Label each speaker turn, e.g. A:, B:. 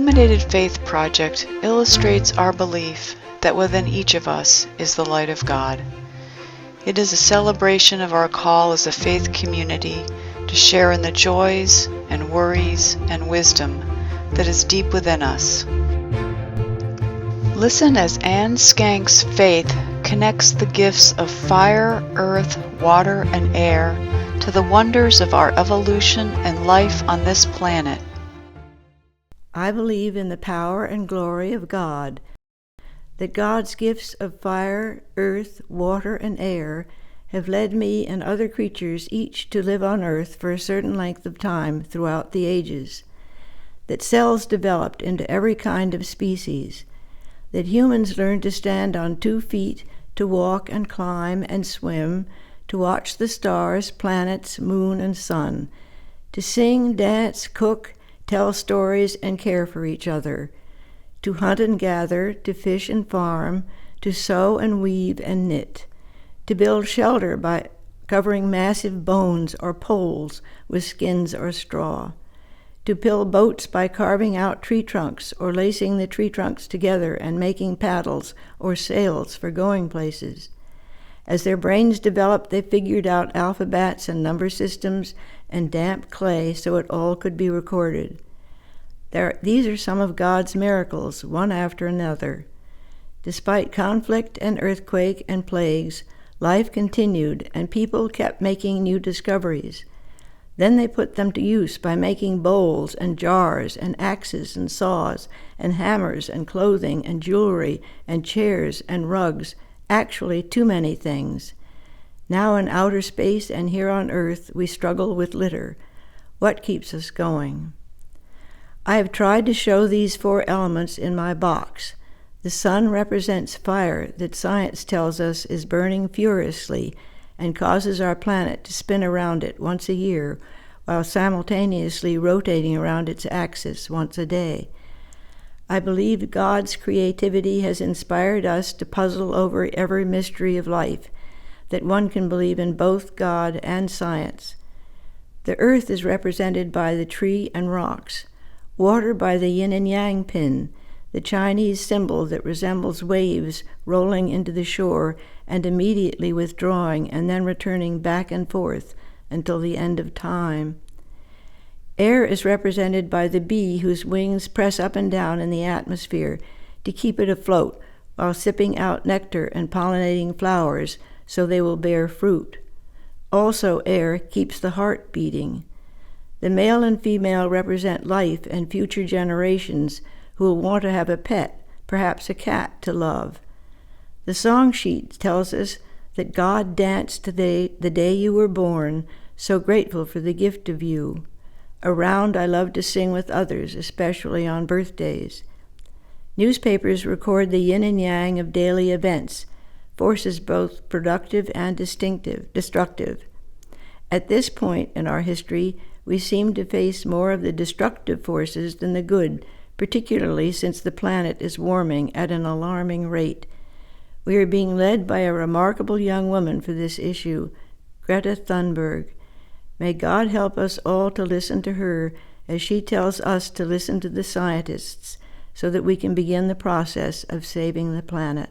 A: Illuminated Faith project illustrates our belief that within each of us is the light of God. It is a celebration of our call as a faith community to share in the joys and worries and wisdom that is deep within us. Listen as Schenck's faith connects the gifts of fire, earth, water, and air to the wonders of our evolution and life on this planet.
B: I believe in the power and glory of God, that God's gifts of fire, earth, water, and air have led me and other creatures each to live on earth for a certain length of time throughout the ages, that cells developed into every kind of species, that humans learned to stand on 2 feet, to walk and climb and swim, to watch the stars, planets, moon, and sun, to sing, dance, cook, tell stories, and care for each other, to hunt and gather, to fish and farm, to sew and weave and knit, to build shelter by covering massive bones or poles with skins or straw, to build boats by carving out tree trunks or lacing the tree trunks together and making paddles or sails for going places. As their brains developed, they figured out alphabets and number systems and damped clay so it all could be recorded. These are some of God's miracles, one after another. Despite conflict and earthquake and plagues, life continued and people kept making new discoveries. Then they put them to use by making bowls and jars and axes and saws and hammers and clothing and jewelry and chairs and rugs, actually too many things. Now in outer space and here on earth we struggle with litter. What keeps us going? I have tried to show these 4 elements in my box. The sun represents fire that science tells us is burning furiously and causes our planet to spin around it once a year while simultaneously rotating around its axis once a day. I believe God's creativity has inspired us to puzzle over every mystery of life, that one can believe in both God and science. The earth is represented by the tree and rocks, water by the yin and yang pin, the Chinese symbol that resembles waves rolling into the shore and immediately withdrawing and then returning back and forth until the end of time. Air is represented by the bee whose wings press up and down in the atmosphere to keep it afloat while sipping out nectar and pollinating flowers so they will bear fruit. Also, air keeps the heart beating. The male and female represent life and future generations who will want to have a pet, perhaps a cat, to love. The song sheet tells us that God danced today, the day you were born, so grateful for the gift of you. Around, I love to sing with others, especially on birthdays. Newspapers record the yin and yang of daily events, forces both productive and destructive. At this point in our history, we seem to face more of the destructive forces than the good, particularly since the planet is warming at an alarming rate. We are being led by a remarkable young woman for this issue, Greta Thunberg. May God help us all to listen to her as she tells us to listen to the scientists so that we can begin the process of saving the planet.